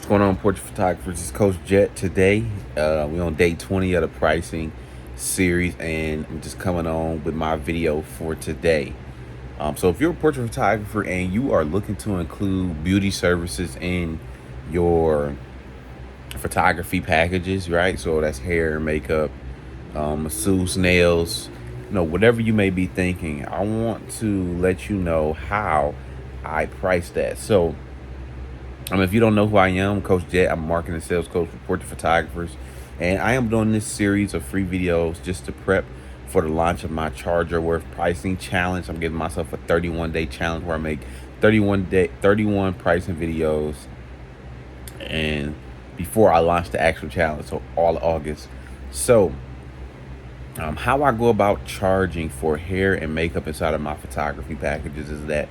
What's going on, portrait photographers? This is Coach Jet. Today, we're on day 20 of the pricing series, and I'm just coming on with my video for today. So if you're a portrait photographer and you are looking to include beauty services in your photography packages, right? So that's hair, makeup, masseuse, nails, whatever you may be thinking, I want to let you know how I price that. So if you don't know who I am, Coach Jet, I'm a marketing and sales coach for portrait photographers. And I am doing this series of free videos just to prep for the launch of my Charge Your Worth pricing challenge. I'm giving myself a 31-day challenge where I make 31 pricing videos, and before I launch the actual challenge, so all August. So how I go about charging for hair and makeup inside of my photography packages is that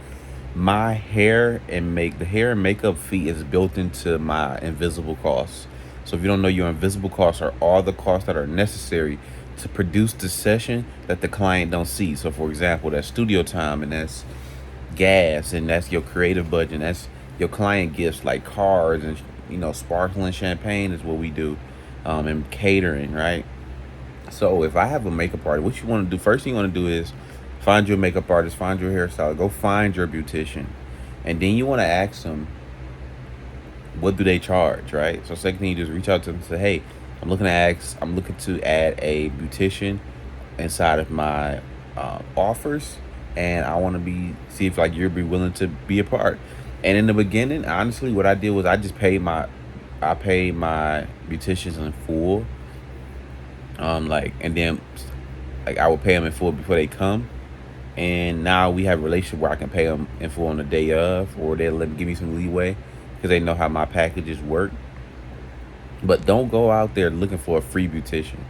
my the hair and makeup fee is built into my invisible costs. So if you don't know, your invisible costs are all the costs that are necessary to produce the session that the client don't see. So for example, that's studio time, and that's gas, and that's your creative budget, and that's your client gifts like cards and sparkling champagne is what we do, and catering, right? So if I have a makeup artist, what you want to do, first thing you want to do is find your makeup artist, find your hairstylist, go find your beautician. And then you want to ask them, what do they charge, right? So second thing, you just reach out to them and say, hey, I'm looking to add a beautician inside of my offers, and I want to see if you'll be willing to be a part. And in the beginning, honestly, what I did was I paid my beauticians in full. And then I would pay them in full before they come. And now we have a relationship where I can pay them in full on the day of, or they'll give me some leeway because they know how my packages work. But don't go out there looking for a free beautician,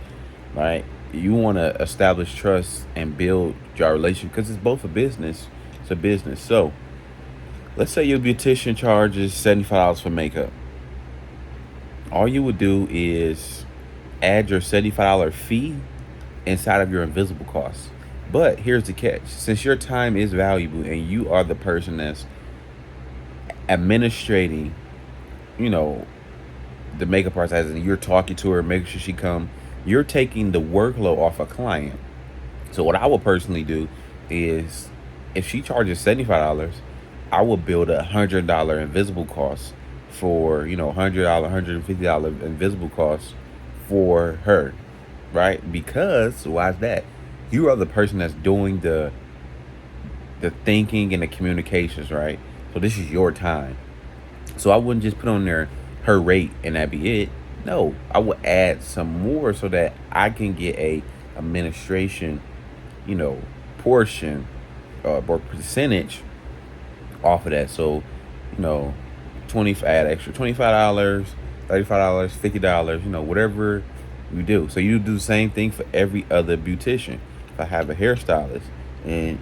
right? You want to establish trust and build your relationship because it's both a business. It's a business. So let's say your beautician charges $75 for makeup. All you would do is add your $75 fee inside of your invisible costs. But here's the catch. Since your time is valuable and you are the person that's administrating, the makeup artist, as in you're talking to her, making sure she come, you're taking the workload off a client. So what I would personally do is, if she charges $75, I will build $100 invisible costs for, $100, $150 invisible costs for her, right? Because why is that? You are the person that's doing the thinking and the communications, right? So this is your time. So I wouldn't just put on there her rate and that be it. No, I would add some more so that I can get a administration, portion or percentage off of that. So, add extra $25, $35, $50, whatever you do. So you do the same thing for every other beautician. If I have a hairstylist, and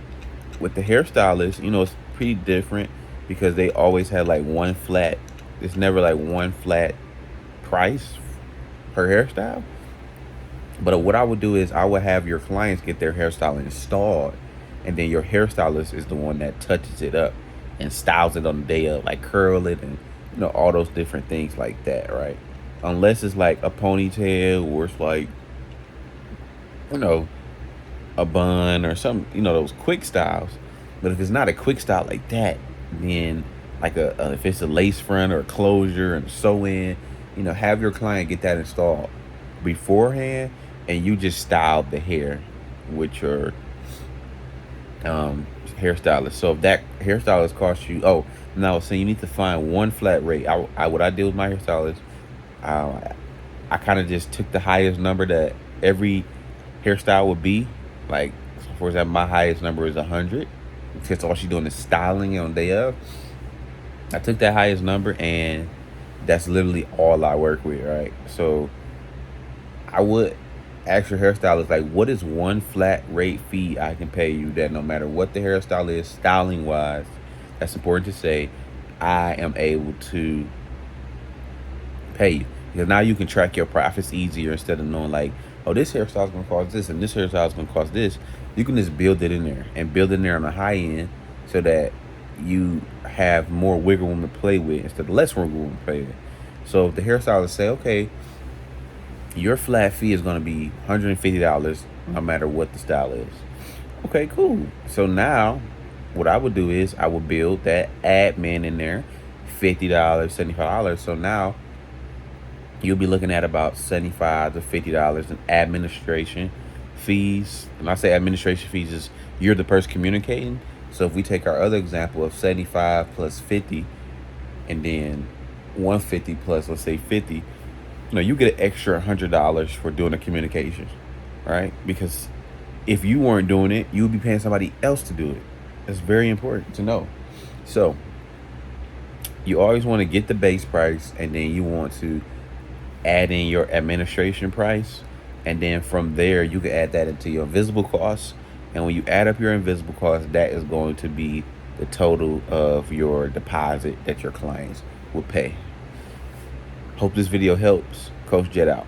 with the hairstylist, it's pretty different because they always have one flat. It's never one flat price per hairstyle. But what I would do is I would have your clients get their hairstyle installed, and then your hairstylist is the one that touches it up and styles it on the day of, curl it and all those different things like that, right? Unless it's a ponytail, or it's a bun or something, those quick styles. But if it's not a quick style like that, then if it's a lace front or a closure and sew in, have your client get that installed beforehand, and you just style the hair with your hairstylist. So if that hairstylist costs you, so you need to find one flat rate. What I did with my hairstylist, I kind of just took the highest number that every hairstyle would be. For example, my highest number is 100, because all she's doing is styling on the day of. I took that highest number, and that's literally all I work with, right? So I would ask your hairstylist, what is one flat rate fee I can pay you that no matter what the hairstyle is, styling wise, that's important to say, I am able to pay you. Because now you can track your profits easier instead of knowing this hairstyle is going to cost this and this hairstyle is going to cost this. You can just build it in there on the high end so that you have more wiggle room to play with instead of less wiggle room to play with. So if the hairstylist say, okay, your flat fee is going to be $150 no matter what the style is. Okay, cool. So now what I would do is I would build that admin in there, $50, $75. So now you'll be looking at about $75 to $50 in administration fees. And I say administration fees is you're the person communicating. So if we take our other example of 75 plus 50 and then 150 plus, let's say 50, you get an extra $100 for doing the communications, right? Because if you weren't doing it, you would be paying somebody else to do it. It's very important to know. So you always want to get the base price, and then you want to add in your administration price, and then from there you can add that into your invisible costs. And when you add up your invisible costs, that is going to be the total of your deposit that your clients will pay. Hope this video helps. Coach Jet out.